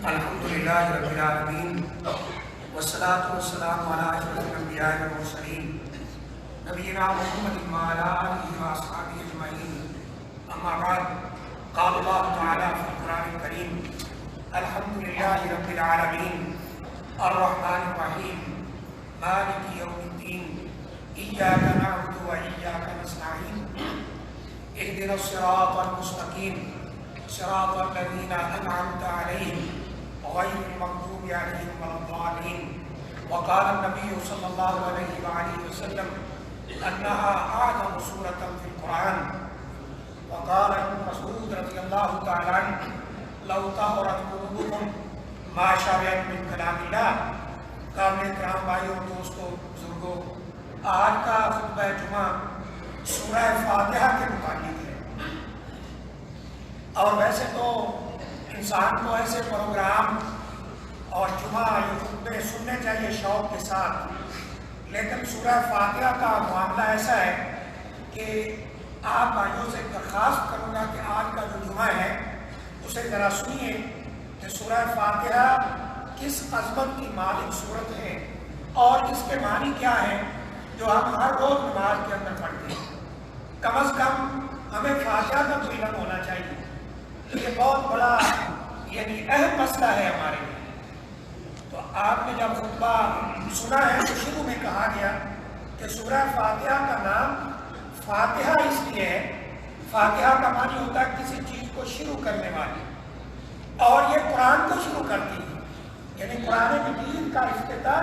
الحمدللہ رب العالمین والصلاة والسلام علی اشرف الانبیاء والمرسلین نبینا محمد وعلی آلہ واصحابہ اجمعین اما بعد قال اللہ تعالی فی القرآن الکریم الحمدللہ رب العالمین الرحمن الرحیم مالک یوم الدین ایاک نعبد و ایاک نستعین اهدنا الصراط المستقیم صراط الذین انعمت علیہم غیر المغضوب علیہم ولا الضالین وقال النبی صلی اللہ علیہ وآلہ وسلم انها اعظم سورة في القرآن وقال ابن مسعود رضی اللہ تعالی عنہ لو طہرت قلوبکم ما شبعت من کلام اللہ۔ قابل کرام بھائیوں دوستوں بزرگوں، آج کا خطبہ جمعہ سورہ فاتحہ کے متعلق ہے، اور ویسے تو انسان کو ایسے پروگرام اور جمعہ یہ خطبے سننے چاہیے شوق کے ساتھ، لیکن سورہ فاتحہ کا معاملہ ایسا ہے کہ آپ بھائیوں سے درخواست کروں گا کہ آج کا جو جمعہ ہے اسے ذرا سنیے کہ سورہ فاتحہ کس عظمت کی مالک صورت ہے اور اس کے معنی کیا ہے جو ہم ہر روز نماز کے اندر پڑھتے ہیں۔ کم از کم ہمیں فاتحہ کا تو علم ہونا چاہیے، یہ بہت بڑا یعنی اہم مسئلہ ہے ہمارے لیے۔ تو آپ نے جب خطبہ سنا ہے تو شروع میں کہا گیا کہ سورہ فاتحہ کا نام فاتحہ اس لیے ہے، فاتحہ کا معنی ہوتا ہے کسی چیز کو شروع کرنے والی، اور یہ قرآن کو شروع کرتی ہے، یعنی قرآن مجید کا افتتاح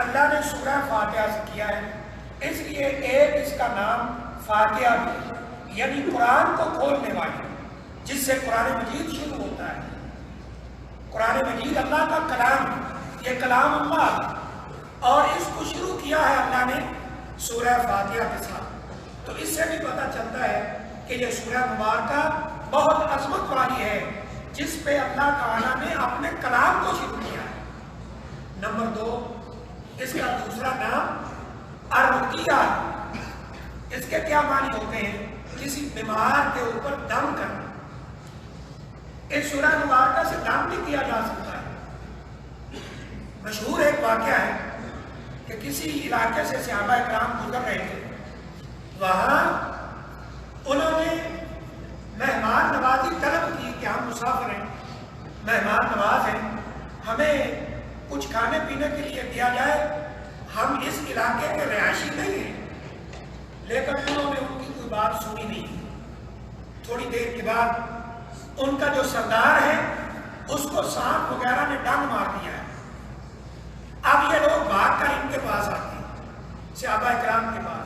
اللہ نے سورہ فاتحہ سے کیا ہے، اس لیے ایک اس کا نام فاتحہ بھی، یعنی قرآن کو کھولنے والی، جس سے قرآن مجید شروع ہوتا ہے۔ قرآن مجید اللہ کا کلام ہے، یہ کلام اللہ، اور اس کو شروع کیا ہے اللہ نے سورہ فاتحہ کے ساتھ۔ تو اس سے بھی پتہ چلتا ہے کہ یہ سورہ مبارکہ بہت عظمت والی ہے، جس پہ اللہ تعالیٰ نے اپنے کلام کو شروع کیا ہے۔ نمبر 2، اس کا دوسرا نام الرقیہ ہے۔ اس کے کیا معنی ہوتے ہیں؟ کسی بیمار کے اوپر دم کرنا۔ اس سورہ مبارکہ سے دم بھی کیا جا سکتا ہے۔ مشہور ایک واقعہ ہے کہ کسی علاقے سے صحابہ کرام گزر رہے تھے، وہاں انہوں نے مہمان نوازی طلب کی کہ ہم مسافر ہیں، مہمان نواز ہیں، ہمیں کچھ کھانے پینے کے لیے دیا جائے، ہم اس علاقے کے رہائشی نہیں ہیں۔ لیکن انہوں نے ان کی کوئی بات سنی نہیں۔ تھوڑی دیر کے بعد ان کا جو سردار ہے اس کو سانپ وغیرہ نے ڈنگ مار دیا ہے۔ اب یہ لوگ بھاگ کر ان کے پاس آتے ہیں، صحابہ کرام کے پاس،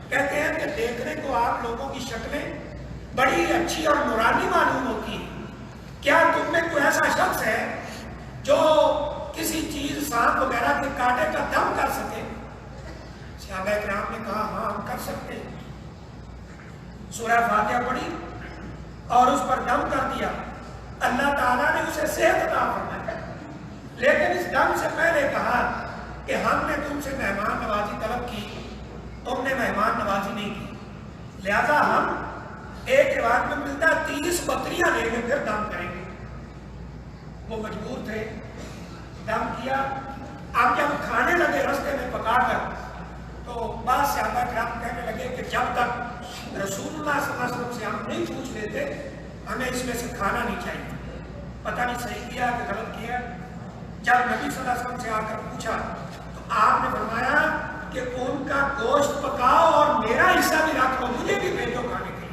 کہتے ہیں کہ دیکھنے کو آپ لوگوں کی شکلیں بڑی اچھی اور نورانی معلوم ہوتی ہیں، کیا تم میں کوئی ایسا شخص ہے جو کسی چیز سانپ وغیرہ کے کاٹے کا دم کر سکے؟ صحابہ کرام نے کہا ہاں ہم کر سکتے ہیں۔ سورہ فاتحہ پڑھی اور اس پر دم کر دیا، اللہ تعالیٰ نے اسے صحت عطا فرمائی، لیکن اس دم سے پہلے کہا کہ ہم نے تم سے مہمان نوازی طلب کی، تم نے مہمان نوازی نہیں کی، لہذا ہم ایک روایت میں ملتا ہے 30 بکریاں لے کے پھر دم کریں گے۔ وہ مجبور تھے، دم کیا۔ اب جب کھانے لگے رستے میں پکا کر، تو بعض صحابہ کرام کہنے لگے کہ جب تک رسول اللہ صلی اللہ علیہ وسلم سے ہم نہیں پوچھ لیتے ہمیں اس میں سے کھانا نہیں چاہیے۔ پتہ نہیں صحیح کیا کہ غلط کیا۔ جب نبی صلی اللہ علیہ وسلم سے آ کر پوچھا تو آپ نے فرمایا کہ ان کا گوشت پکاؤ اور میرا حصہ بھی رکھ لو، مجھے بھی بھیجو کھانے کے لیے۔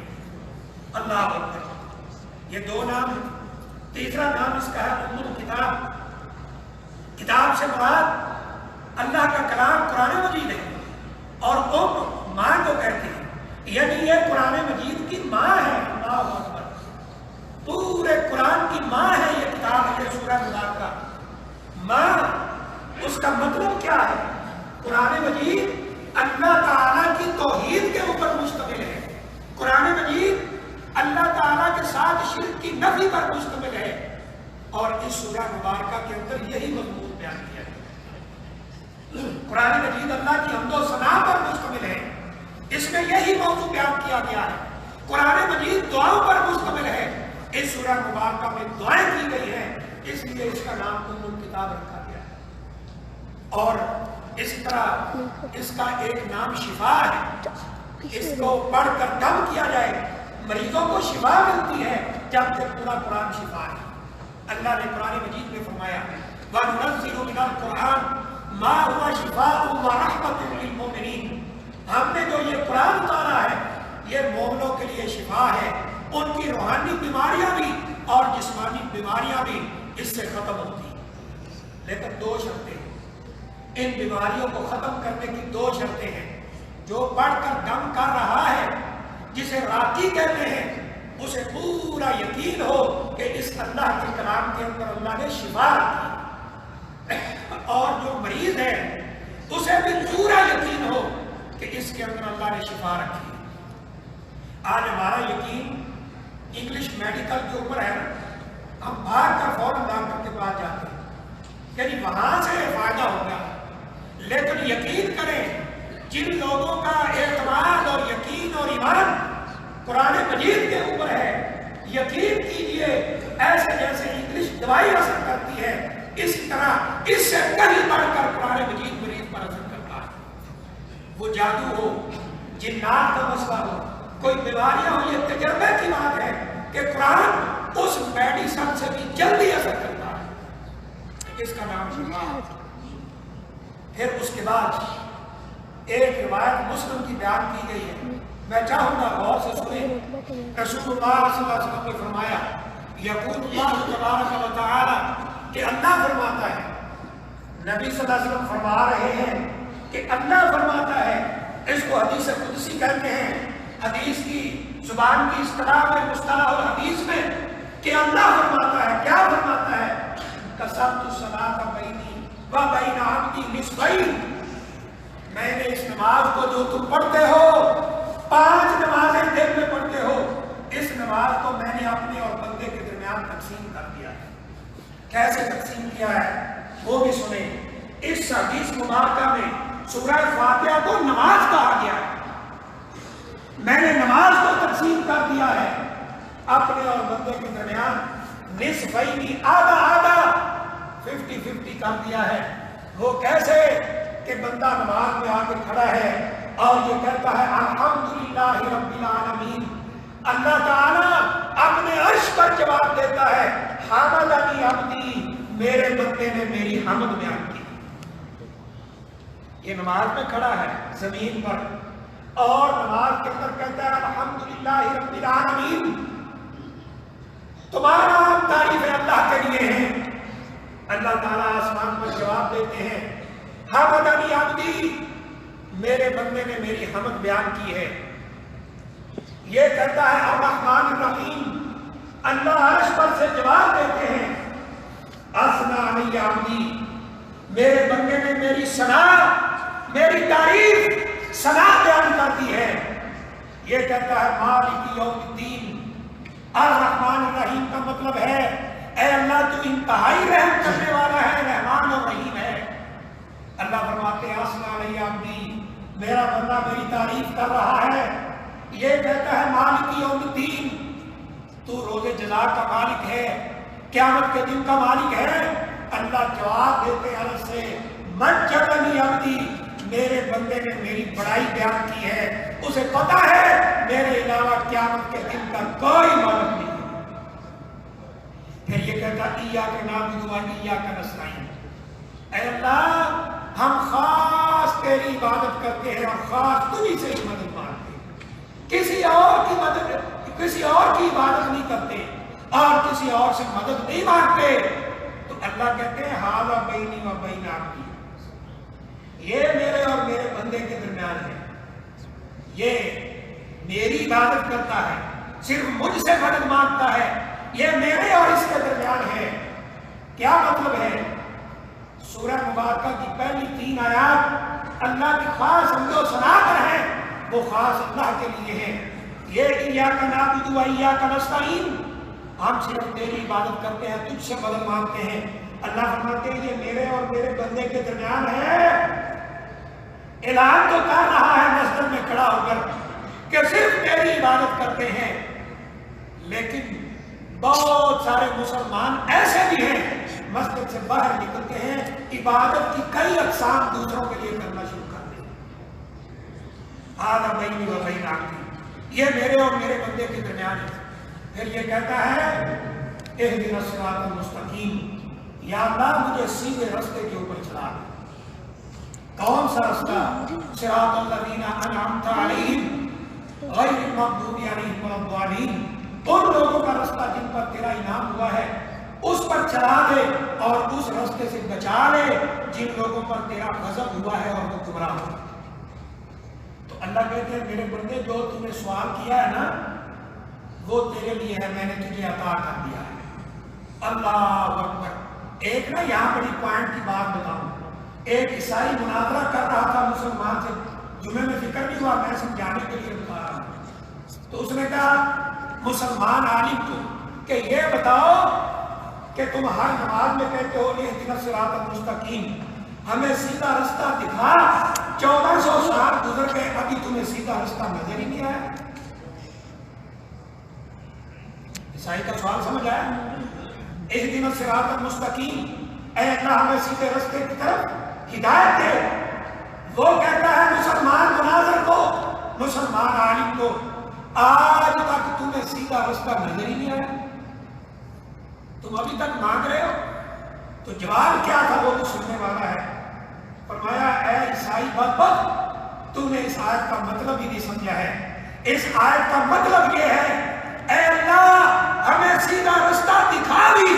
اللہ اکبر۔ یہ 2 نام۔ تیسرا نام اس کا ہے ام الکتاب۔ کتاب سے مراد اللہ کا کلام قرآن مجید ہے، اور ام ماں کو کہتے ہیں، یعنی یہ قرآن مجید کی ماں ہے۔ اللہ اکبر۔ پورے قرآن کی ماں ہے یہ کتاب، یہ سورہ مبارکہ۔ ماں، اس کا مطلب کیا ہے؟ قرآن مجید اللہ تعالیٰ کی توحید کے اوپر مشتمل ہے، قرآن مجید اللہ تعالیٰ کے ساتھ شرک کی نفی پر مشتمل ہے، اور اس سورہ مبارکہ کے اندر یہی مضمون بیان کیا ہے۔ قرآن مجید اللہ کی حمد و ثنا پر مشتمل ہے، اس میں یہی موضوع بیان کیا گیا ہے۔ قرآن مجید دعاؤں پر مشتمل ہے، اس سورہ مبارکہ میں دعائیں کی گئی ہیں اس لیے اس کا نام ام الکتاب رکھا گیا ہے۔ اور اسی طرح اس کا ایک نام شفا ہے، اس کو پڑھ کر دم کیا جائے مریضوں کو شفا ملتی ہے، جب کہ پورا قرآن شفا ہے۔ اللہ نے قرآن مجید میں فرمایا وَنُنَزِّلُ مِنَ الْقُرْآنِ مَا هُوَ شِفَاءٌ وَرَحْمَةٌ لِّلْمُؤْمِنِينَ، ہم نے جو یہ قرآن اتارا ہے یہ مومنوں کے لیے شفا ہے، ان کی روحانی بیماریاں بھی اور جسمانی بیماریاں بھی اس سے ختم ہوتی ہیں، لیکن دو شرطیں ہیں۔ ان بیماریوں کو ختم کرنے کی دو شرطیں ہیں۔ جو پڑھ کر دم کر رہا ہے، جسے راقی کہتے ہیں، اسے پورا یقین ہو کہ اس اللہ کے کلام کے اندر اللہ نے شفا رکھی، اور جو مریض ہے اسے بھی پورا یقین ہو کہ اس کے اندر اللہ نے شفا رکھی۔ آج ہمارا یقین انگلش میڈیکل کے اوپر ہے، ہم بھاگ کر فوراً ڈاکٹر کے پاس جاتے ہیں کہ وہاں سے فائدہ ہوگا، لیکن یقین کریں جن لوگوں کا اعتماد اور یقین اور ایمان قرآن مجید کے اوپر ہے، یقین کیجئے ایسے جیسے انگلش دوائی اثر کرتی ہے، اسی طرح اس سے کہیں بڑھ کر قرآن مجید مریض پر اثر کرتا ہے۔ وہ جادو ہو، جنات کا مسئلہ ہو، کوئی بیماریاں ہو، یہ تجربے کی بات ہے کہ قرآن اس میڈیسن سے بھی جلدی اثر کرتا ہے۔ اس کا نام شفا۔ پھر اس کے بعد ایک روایت مسلم کی بیان کی گئی ہے، میں چاہوں گا غور سے سنیں۔ رسول اللہ صلی اللہ علیہ وسلم نے فرمایا یقول اللہ تبارک و تعالی، کہ اللہ فرماتا ہے، نبی صلی اللہ علیہ وسلم فرما رہے ہیں کہ اللہ فرماتا ہے، اس کو حدیث قدسی کہتے ہیں، حدیث کی زبان کی اصطلاح میں مصطلح الحدیث میں، کہ اللہ فرماتا ہے، کیا فرماتا ہے؟ قسمت الصلاۃ بینی و بین عبدی نصفین، میں نے اس نماز کو جو تم پڑھتے ہو، 5 نمازیں دن میں پڑھتے ہو، اس نماز کو میں نے اپنے اور بندے کے درمیان تقسیم کر دیا ہے۔ کیسے تقسیم کیا ہے وہ بھی سنیں۔ اس حدیث مبارکہ میں سورہ فاتحہ کو نماز کہا گیا ہے، میں نے نماز کو تقسیم کر دیا ہے اپنے اور بندے کے درمیان، نصفین، آدھا آدھا، 50-50 کر دیا ہے۔ وہ کیسے کہ بندہ نماز میں آ کے کھڑا ہے اور یہ کہتا ہے الحمدللہ رب العالمین، اللہ تعالیٰ اپنے عرش پر جواب دیتا ہے حمدنی عبدی، میرے بندے نے میری حمد بیان کی۔ یہ نماز میں کھڑا ہے زمین پر، اور نماز کے اندر کہتا ہے الحمدللہ رب العالمین، تمام تعریفیں اللہ کے لیے ہیں۔ اللہ تعالیٰ آسمان پر جواب دیتے ہیں حمدنی عبدی، میرے بندے نے میری حمد بیان کی ہے۔ یہ کہتا ہے الرحمن الرحیم، اللہ عرش پر سے جواب دیتے ہیں اثنی علی عبدی، میرے بندے نے میری ثنا، میری تعریف، ثنا بیان کر دی ہے۔ یہ کہتا ہے مالک یوم الدین، الرحمن الرحیم کا مطلب ہے اے اللہ تو انتہائی رحم کرنے والا ہے، رحمان اور رحیم ہے۔ اللہ فرماتے ہیں اثنی علی عبدی، میرا بندہ میری تعریف کر رہا ہے۔ یہ کہتا ہے مالک یوم الدین، تو روز جزا کا مالک ہے، قیامت کے دن کا مالک ہے۔ اللہ جواب دیتے ہیں عرش سے مجدنی عبدی، میرے بندے نے میری بڑائی بیان کی ہے، اسے پتا ہے میرے علاوہ قیامت کے دن کا کوئی مالک نہیں۔ پھر یہ کہتا ایاک نعبد و ایاک نستعین، اے اللہ ہم خاص تیری عبادت کرتے ہیں اور خاص تجھی سے ہی مدد مانگتے ہیں، کسی اور کی مدد، کسی اور کی عبادت نہیں کرتے اور کسی اور سے مدد نہیں مانگتے۔ تو اللہ کہتے ہیں ھذا بینی و بین عبدی، یہ میرے اور میرے بندے کے درمیان ہے، یہ میری عبادت کرتا ہے، صرف مجھ سے مدد مانگتا ہے، یہ میرے اور اس کے درمیان ہے۔ کیا مطلب ہے؟ سورہ مبارکہ کی پہلی 3 آیات اللہ کی خاص حمد و ثنا پر ہیں، وہ خاص اللہ کے لیے ہیں۔ یہ ایاک نعبد و ایاک نستعین، ہم صرف تیری عبادت کرتے ہیں، تجھ سے مدد مانگتے ہیں۔ اللہ فرماتے ہیں یہ میرے اور میرے بندے کے درمیان ہے۔ اعلان تو کر رہا ہے مسجد میں کھڑا ہو کر کہ صرف تیری عبادت کرتے ہیں، لیکن بہت سارے مسلمان ایسے بھی ہیں مسجد سے باہر نکلتے ہیں عبادت کی کئی اقسام دوسروں کے لیے کرنا شروع کر دیں. آدھا بینی و بین عبدی، یہ میرے اور میرے بندے کے درمیان ہے. پھر یہ کہتا ہے اہدنا الصراط المستقیم، یا اللہ مجھے سیدھے راستے کے اوپر چلا. کون سا رستہ؟ صراط الذین انعمت علیہم غیر المغضوب علیہم ولا الضالین، ان لوگوں کا رستہ جن پر تیرا انعام ہوا ہے اس پر چلا دے اور اس راستے سے بچا لے جن لوگوں پر تیرا غضب ہوا ہے اور وہ گمراہ ہو. تو اللہ کہتے ہیں میرے بندے جو تم نے سوال کیا ہے نا وہ تیرے لیے ہے، میں نے تجھے عطا کر دیا ہے. اللہ اکبر. ایک نا یہاں بڑی پوائنٹ کی بات بتاؤں. ایک عیسائی مناظرہ کر رہا تھا مسلمان سے، جمعے میں ذکر نہیں ہوا، میں سمجھانے کے لیے بتا رہا ہوں. تو اس نے کہا مسلمان عالم کو کہ یہ بتاؤ کہ تم ہر نماز میں کہتے ہو اہدنا الصراط المستقیم، ہمیں سیدھا رستہ دکھا. 1400 سال گزر گئے ابھی تمہیں سیدھا رستہ نظر ہی نہیں آیا. عیسائی کا سوال سمجھ آیا؟ اہدنا الصراط المستقیم، اے اللہ ہمیں سیدھے رستے کی طرف ہدایت دے. وہ کہتا ہے مسلمان مناظر کو، مسلمان عالم کو، آج تک تمہیں سیدھا رستہ نظر ہی نہیں آیا، تم ابھی تک مانگ رہے ہو. تو جواب کیا تھا وہ تو سننے والا ہے. فرمایا اے عیسائی بدبخت، تم نے اس آیت کا مطلب ہی نہیں سمجھا ہے. اس آیت کا مطلب یہ ہے اے اللہ ہمیں سیدھا رستہ دکھا بھی،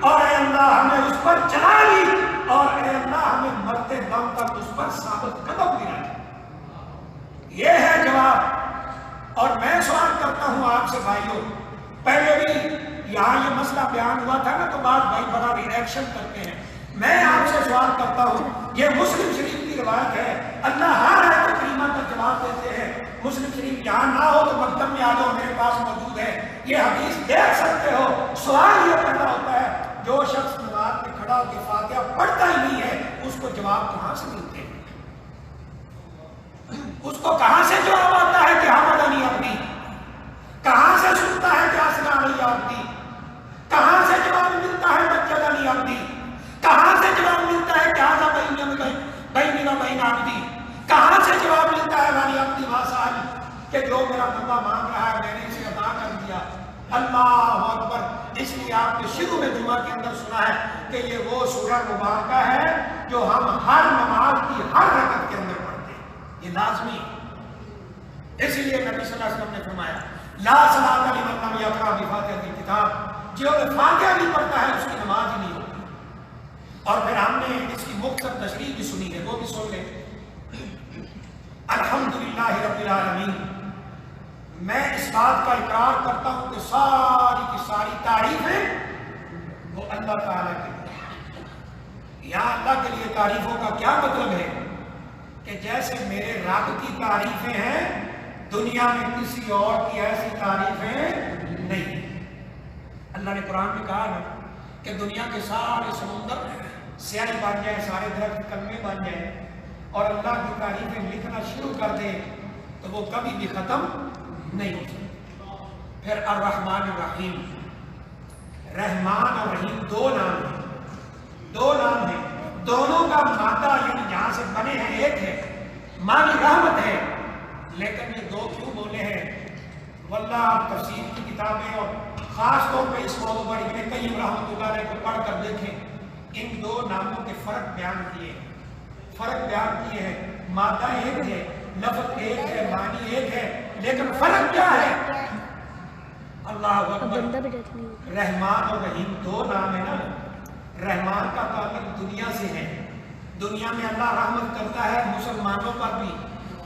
اور اے اللہ ہمیں اس پر چلا بھی، اور اے اللہ ہمیں مرتے دم تک اس پر ثابت قدم بھی رکھے. یہ ہے جواب. اور میں سوال کرتا ہوں آپ سے بھائیوں، پہلے بھی یہاں یہ مسئلہ بیان ہوا تھا نا تو بعض بھائی بڑا ریئیکشن کرتے ہیں. میں آپ سے سوال کرتا ہوں، یہ مسلم شریف کی روایت ہے، اللہ ہر آیت کریمہ کا جواب دیتے ہیں. مسلم شریف یہاں نہ ہو تو مکتب میں آ جاؤ، میرے پاس موجود ہے، یہ حدیث دیکھ سکتے ہو. سوال یہ پیدا ہوتا ہے جو شخص نماز میں کھڑا ہو کے فاتحہ پڑھتا ہی نہیں ہے اس کو جواب کہاں سے ملتے ہیں؟ اس کو کہاں سے جواب آتا ہے کہ حمد علی عبدی؟ کہاں سے سنتا ہے کہ اسنا علی عبدی؟ کہاں سے جواب ملتا ہے مجد علی عبدی؟ کہاں سے جواب ملتا ہے کہ آزا بینی و بین عبدی؟ کہاں سے جواب ملتا ہے والی عبدی واسال کہ جو میرا بندہ مانگ رہا ہے میں نے اسے عطا کر دیا؟ اللہ اکبر. اس لیے آپ نے شروع میں جمعہ کے اندر سنا ہے کہ یہ وہ سورہ مبارکہ ہے جو ہم ہر نماز کی ہر رکعت کے اندر پڑھتے ہیں، یہ لازمی. اس لیے نبی صلی اللہ علیہ وسلم نے فرمایا لا صلاۃ لمن لم یقرأ بفاتحۃ الکتاب، جو فاتحہ نہیں پڑھتا ہے اس کی نماز ہی نہیں ہوتی. اور پھر ہم نے اس کی مختصر تشریح بھی سنی ہے، وہ بھی سن لیں. الحمدللہ رب العالمین. میں اس بات کا اقرار کرتا ہوں کہ ساری کی ساری تعریفیں وہ اللہ تعالیٰ کی ہیں. یہاں اللہ کے لیے تعریفوں کا کیا مطلب ہے کہ جیسے میرے رب کی تعریفیں ہیں دنیا میں کسی اور کی ایسی تعریفیں نہیں. اللہ نے قرآن میں کہا نا کہ دنیا کے سارے سمندر سیاہی بن جائیں، سارے درخت کلمے بن جائیں اور اللہ کی تعریفیں لکھنا شروع کر دیں تو وہ کبھی بھی ختم نہیں ہو سکتی. پھر الرحمن الرحیم، رحمان اور رحیم دو نام ہیں، دو نام ہیں. دونوں کا مادہ یعنی جہاں سے بنے ہیں ایک ہے، معنی رحمت ہے، لیکن یہ دو کیوں بولے ہیں؟ واللہ آپ تفسیر کی کتابیں اور خاص طور پہ اس موضوع پر ابن قیم رحمۃ اللہ علیہ کو پڑھ کر دیکھیں، ان دو ناموں کے فرق بیان کیے ہیں. فرق بیان کیے ہیں، مادہ ایک ہے، لفظ ایک ہے، معنی ایک ہے، لیکن فرق کیا ہے؟ اللہ اکبر. رحمان اور رحیم دو نام ہیں نا. رحمان کا تعلق دنیا سے ہے، دنیا میں اللہ رحمت کرتا ہے مسلمانوں پر بھی،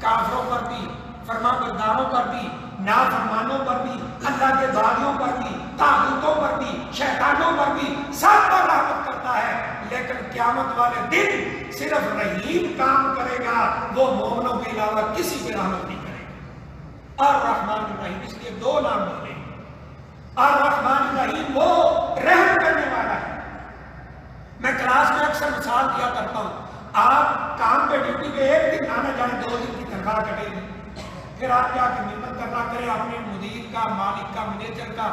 کافروں پر بھی، فرمانبرداروں پر بھی، نافرمانوں پر بھی، اللہ کے باغیوں پر بھی، طاغوتوں پر بھی، شیطانوں پر بھی، سب پر رحمت کرتا ہے. لیکن قیامت والے دن صرف رحیم کام کرے گا، وہ مومنوں کے علاوہ کسی پہ رحمت نہیں کرے گا. اور رحمان الرحیم اس لیے دو نام بولے. اور رحمان الرحیم وہ رحم کرنے والا ہے. میں کلاس میں اکثر مثال دیا کرتا ہوں، آپ کام پہ ڈیوٹی پہ ایک دن آنا جائیں 2 دن کی تنخواہ کٹے گی، پھر آپ جا کے محنت کرنا کریں اپنے مدیر کا، مالک کا، مینیجر کا،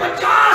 50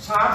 60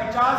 50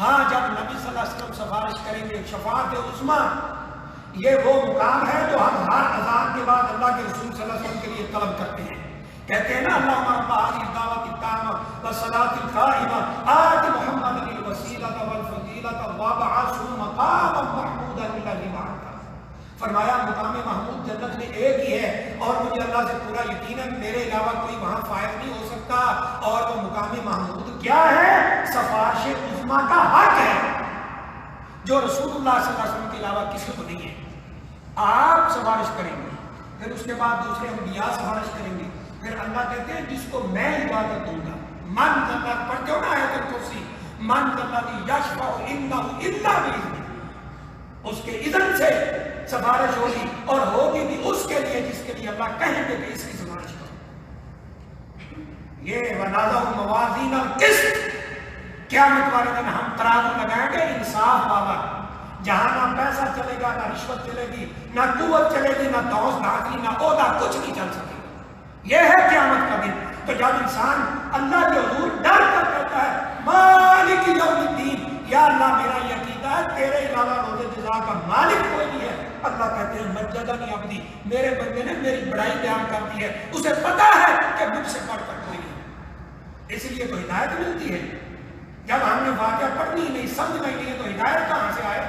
ہاں جب نبی صلی اللہ علیہ وسلم سفارش کریں گے، شفاعت عظمیٰ، یہ وہ مقام ہے جو ہم ہر اذان کے بعد اللہ کے رسول صلی اللہ علیہ وسلم کے لیے طلب کرتے ہیں. کہتے ہیں نا اللہم رب هذه الدعوة التامة والصلاة القائمة آت محمدا الوسیلة والفضیلة وابعثه مقاما محمودا الذی وعدته. فرمایا مقام محمود جنت میں ایک ہی ہے اور مجھے اللہ سے پورا یقین ہے میرے علاوہ کوئی وہاں فائز نہیں ہو سکتا. اور وہ مقام محمود کیا ہے؟ سفارش عظمیٰ کا حق ہے جو رسول اللہ صلی اللہ علیہ وسلم کے علاوہ کسی کو نہیں ہے. آپ سفارش کریں گے، پھر اس کے بعد دوسرے انبیاء سفارش کریں گے، پھر اللہ کہتے ہیں جس کو میں عبادت دوں گا. من اللہ پڑھتے ہو نا آیت الکرسی، من اللہ یشفع عنده الا باذنہ، اس کے اذن سے سفارش ہوگی اور ہوگی بھی اس کے لیے جس کے لیے اللہ کہیں گے کہ اس کی سفارش کرو. یہ ونادوا موازین القسط، قیامت والے دن ہم ترازو لگائیں گے انصاف والا، جہاں نہ پیسہ چلے گا، نہ رشوت چلے گی، نہ قوت چلے گی، نہ دوست دھاتی، نہ عہدہ، کچھ نہیں چل سکے. یہ ہے قیامت کا دن. تو جب انسان اللہ کے حضور ڈر کر کہتا ہے مالک یوم الدین، یا اللہ میرا یہ عقیدہ ہے تیرے علاوہ روز جزا کا مالک کوئی نہیں ہے. اللہ کہتے ہیں مجدنی عبدی، میرے بندے نے میری بڑائی بیان کر دی ہے، اسے پتا ہے کہ مجھ سے بڑھ کر کوئی نہیں. اس لیے تو ہدایت ملتی ہے. جب ہم نے واقعہ پڑھنی ہی نہیں، سمجھنا ہی نہیں ہے تو ہدایت کہاں سے آئے؟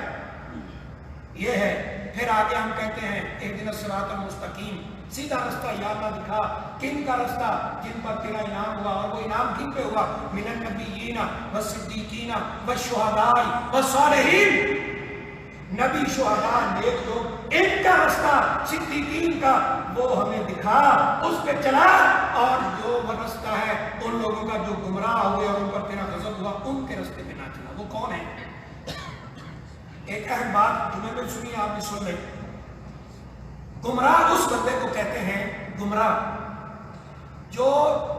یہ ہے. پھر آگے ہم کہتے ہیں اہدنا الصراط المستقیم، سیدھا رستہ یا اللہ دکھا. کن کا رستہ؟ جن پر تیرا انعام ہوا. اور وہ انعام کن پہ ہوا؟ من النبیین والصدیقین والشہداء والصالحین. نبی، شہداء، نیک لوگ، ان کا رستہ صدیقین کا وہ ہمیں دکھا، اس پہ چلا. اور جو وہ رستہ ہے ان لوگوں کا جو گمراہ ہوئے اور ان پر تیرا غضب ہوا، ان کے رستے پہ نہ چلا. وہ کون ہے؟ ایک اہم بات جمعے میں سنی، آپ نے سن لیں. گمراہ اس بندے کو کہتے ہیں گمراہ جو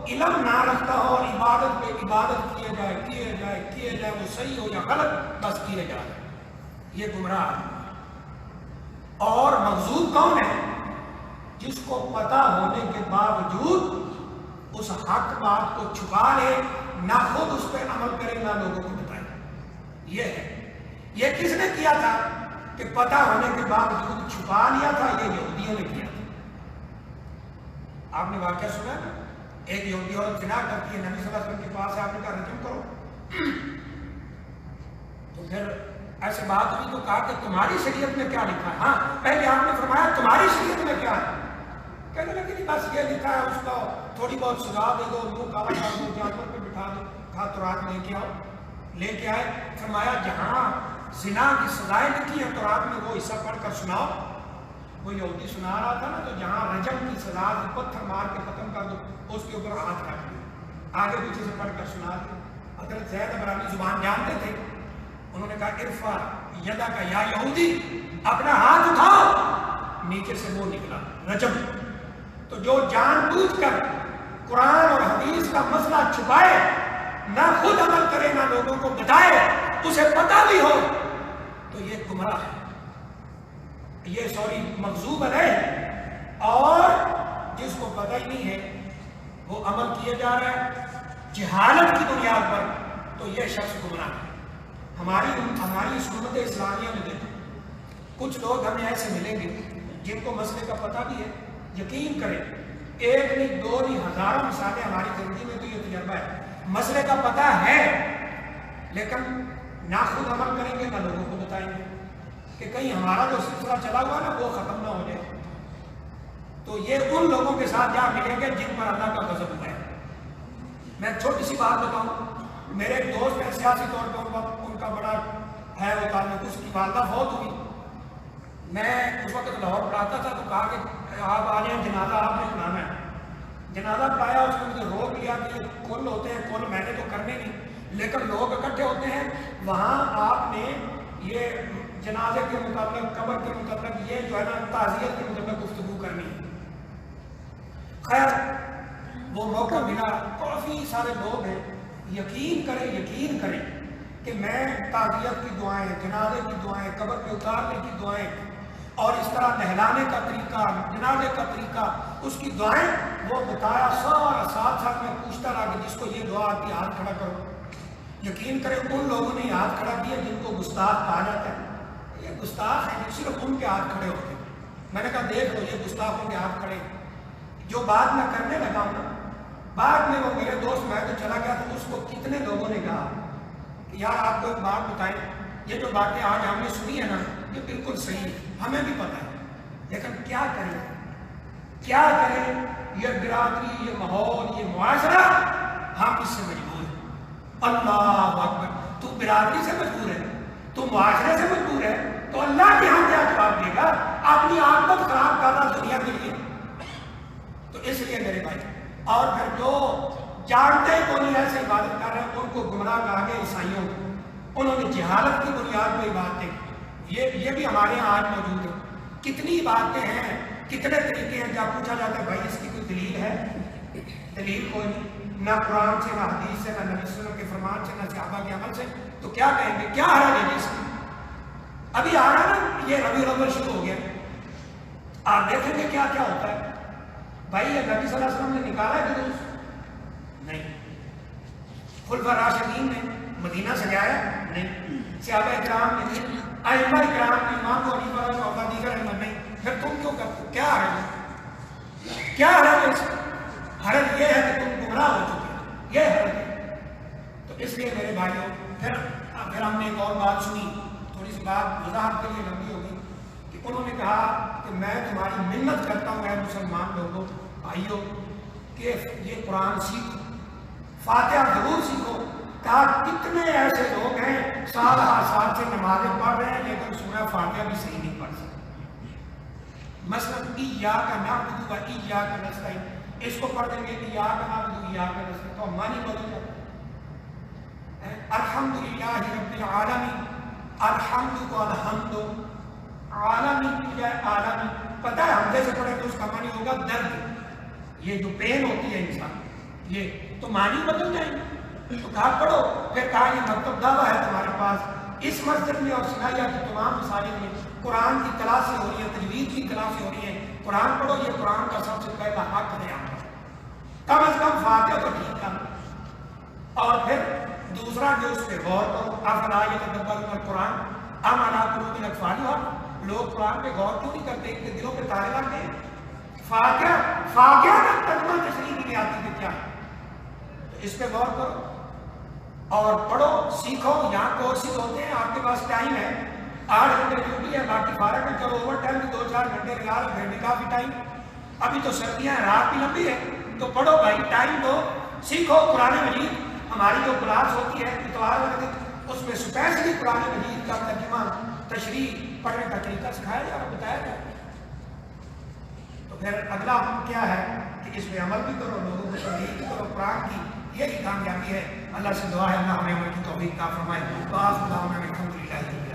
علم نہ رکھتا ہو اور عبادت پہ عبادت کیے جائے وہ صحیح ہو یا غلط بس کیے جائے، یہ گمراہ. اور مغضوب کون ہے؟ جس کو پتہ ہونے کے باوجود اس حق بات کو چھپا لے، نہ خود اس پہ عمل کرے نہ لوگوں کو بتائے. یہ ہے. یہ کس نے کیا تھا کہ پتہ ہونے کے باوجود چھپا لیا تھا؟ یہ یہودیوں نے کیا تھا. آپ نے واقعہ سنا نا، ایک یہودی عورت زنا کرتی ہے، نبی صلی اللہ علیہ وسلم کے پاس آپ نے کہا رجم کرو. تو پھر ایسے بات ہوئی تو کہا کہ تمہاری شریعت میں کیا لکھا ہے؟ ہاں پہلے آپ نے فرمایا تمہاری شریعت میں کیا ہے؟ کہنے لگے کہ بس یہ لکھا ہے، اس کو تھوڑی بہت سزا دے دو، منہ کالا کر دو، جانور پہ بٹھا دو. کہا تو رات لے کے آؤ. لے کے آئے. فرمایا جہاں زنا کی سزائیں لکھی ہیں تو رات میں وہ حصہ پڑھ کر سناؤ. وہ یہودی سنا رہا تھا نا، تو جہاں رجم کی سزا پتھر مار کے ختم کر دو، اس کے اوپر ہاتھ رکھ دیا، آگے پیچھے سے پڑھ کر سنا دیا. حضرت زید عبرانی زبان جانتے تھے، انہوں نے کہا ارفع یدا کا یا یہودی، اپنا ہاتھ اٹھاؤ. نیچے سے وہ نکلا رجم. تو جو جان بوجھ کر قرآن اور حدیث کا مسئلہ چھپائے، نہ خود عمل کرے نہ لوگوں کو بتائے، اسے پتہ بھی ہو، تو یہ گمراہ ہے، یہ مغضوب علیہ. اور جس کو پتہ ہی نہیں ہے وہ عمل کیے جا رہا ہے جہالت کی بنیاد پر، تو یہ شخص گمراہ ہے. ہماری سنت اسلامیہ میں دیکھیں، کچھ لوگ ہمیں ایسے ملیں گے جن کو مسئلے کا پتہ بھی ہے. یقین کریں، ایک نہیں دو نہیں ہزاروں مثالیں ہماری زندگی میں تو یہ تجربہ ہے. مسئلے کا پتہ ہے لیکن نہ خود عمل کریں گے نہ لوگوں کو بتائیں گے کہ کہیں ہمارا جو سلسلہ چلا ہوا نا وہ ختم نہ ہو جائے. تو یہ ان لوگوں کے ساتھ جا ملیں گے جن پر اللہ کا غضب ہوا ہے. میں چھوٹی سی بات بتاؤں، میرے ایک دوست ہیں سیاسی طور پر ان کا بڑا ہے وہ تعلق، اس کی والدہ فوت ہوئی. میں اس وقت لاہور پڑھاتا تھا تو کہا کہ آپ آ جائیں، جنازہ آپ نے پڑھانا ہے. جنازہ پڑھایا، اس نے مجھے روک لیا کہ یہ کل ہوتے ہیں، کل میں نے تو کرنے نہیں، لیکن لوگ اکٹھے ہوتے ہیں وہاں آپ نے یہ جنازے کے متعلق، قبر کے متعلق، یہ جو ہے نا تعزیت کے متعلق گفتگو کرنی. خیر وہ موقع ملا، کافی سارے لوگ ہیں. یقین کریں کہ میں تعزیت کی دعائیں، جنازے کی دعائیں، قبر پہ اتارنے کی دعائیں اور اس طرح نہلانے کا طریقہ، جنازے کا طریقہ، اس کی دعائیں وہ بتایا. ساتھ میں پوچھتا رہا کہ جس کو یہ دعا آتی ہاتھ کھڑا کرو. یقین کریں ان لوگوں نے ہاتھ کھڑا کیا جن کو گستاخ کہا جاتا ہے، یہ گستاخ ہیں، صرف ان کے ہاتھ کھڑے ہوتے ہیں۔ میں نے کہا دیکھ لو یہ گستاخوں کے ہاتھ کھڑے، جو بات میں کرنے لگا ہوں نا، بعد میں وہ میرے دوست میں تو چلا گیا تو اس کو کتنے لوگوں نے کہا کہ یار آپ کو ایک بات بتائیں، یہ جو باتیں آج ہم نے سنی ہے نا یہ بالکل صحیح ہے، ہمیں بھی پتہ ہے، لیکن کیا کریں کیا کریں، یہ برادری، یہ ماحول، یہ معاشرہ، ہم اس سے مجبور ہیں۔ اللہ اکبر، تو برادری سے مجبور ہے، تو معاشرے سے مجبور ہے، تو اللہ کے ہاں کیا جواب دے گا؟ اپنی عاقبت خراب کر رہا دنیا کے لیے۔ تو اس لیے میرے بھائی، اور پھر جو جانتے کو نہیں ایسے عبادت کر رہے ہیں ان کو گمراہ کہا گیا عیسائیوں کو، انہوں نے جہالت کی بنیاد پہ عبادتیں کی، یہ بھی ہمارے یہاں آج موجود ہے۔ کتنی باتیں ہیں، کتنے طریقے ہیں، جب پوچھا جاتا ہے بھائی اس کی کوئی دلیل ہے؟ دلیل کوئی نہیں، نہ قرآن سے، نہ حدیث سے، نہ نبی صلی اللہ علیہ وسلم کے فرمان سے، نہ صحابہ کے عمل سے، تو کیا کہیں گے؟ کیا حرج ہے جس میں؟ ابھی آ رہا نا یہ ربیع الاول شروع ہو گیا، آپ دیکھیں گے کیا کیا ہوتا ہے۔ بھائی یہ نبی صلی اللہ علیہ وسلم نے نکالا ہے جلوس؟ نہیں۔ خلفاء راشدین نے مدینہ سجایا؟ نہیں۔ صحابہ کرام نے نہیں، ائمہ کرام نے، امام ابو حنیفہ رحمہ اللہ دیگر ائمہ نہیں، پھر تم کیوں کرتے؟ کیا حرج ہے؟ کیا حرج ہے اس میں؟ حرج یہ ہے کہ تم گمراہ ہو چکے، یہ حرج ہے۔ تو اس لیے میرے بھائیوں پھر ہم نے ایک اور بات سنی، تھوڑی سی بات وضاحت کے لیے لمبی ہوگی، کہ انہوں نے کہا کہ میں تمہاری منت کرتا ہوں اے مسلمان لوگوں، بھائیوں، کہ یہ قرآن سیکھو، فاتحہ ضرور سیکھو۔ کہا کتنے ایسے لوگ ہیں سال ہر سال سے نمازیں پڑھ رہے ہیں لیکن سورہ فاتحہ بھی صحیح نہیں پڑھ سکتے۔ مثلا ایاک نعبد و ایاک نستعین، اس کو پڑھ دیں گے ایاک نعبد و ایاک نستعین تو معنی بدل جاتا ہے۔ الحمدللہ رب العالمین، الحمد کو الحمد عالمین کی جائے عالمی، پتہ ہے حمدے سے پڑھے تو اس کا معنی ہوگا درد، یہ جو پین ہوتی ہے انسان، یہ تو معنی بدل جائیں گے۔ تو کہا پڑھو، پھر کہا یہ مکتب دعویٰ ہے تمہارے پاس، اس مسجد میں اور سنائیہ کی تمام مساجد میں قرآن کی کلاسیں ہو رہی ہیں، تجوید کی کلاسیں ہو رہی ہیں، قرآن پڑھو، یہ قرآن کا سب سے پہلا حق ہے آپ کا، کم از کم فاتحہ تو ٹھیک کرو۔ اور پھر دوسرا جو اس پہ غور کرو، افلا یتدبرون القرآن ام علی قلوب اقفالها، لوگ قرآن پہ غور کیوں نہیں کرتے کہ دلوں پہ تالے لگ گئے؟ فاتحہ کا ترجمہ تشریح نہیں آتی کہ کیا ہے، تو اس پہ غور کرو اور پڑھو، سیکھو۔ یہاں کورسز ہوتے ہیں، آپ کے پاس ٹائم ہے، 8 گھنٹے ڈیوٹی ہے، باقی 12 گھنٹے، چلو اوور ٹائم بھی 2-4 گھنٹے لگا لو، پھر بھی کافی ٹائم، ابھی تو سردیاں ہیں، رات بھی لمبی ہے، تو پڑھو بھائی، ٹائم دو، سیکھو قرآن مجید۔ ہماری جو کلاس ہوتی ہے اتوار والے دن، اس میں اسپیشلی قرآن مجید کا ترجمہ، تشریح، پڑھنے کا طریقہ سکھایا جا رہا، بتایا جا رہا۔ تو پھر اگلا کیا ہے کہ اس میں عمل بھی کرو، لوگوں کو تبلیغ بھی کرو قرآن کی، یہی کامیابی ہے۔ اللہ سے دعا ہے اللہ ہمیں عمل کی توفیق عطا فرمائے۔ تو آپ الحمدللہ۔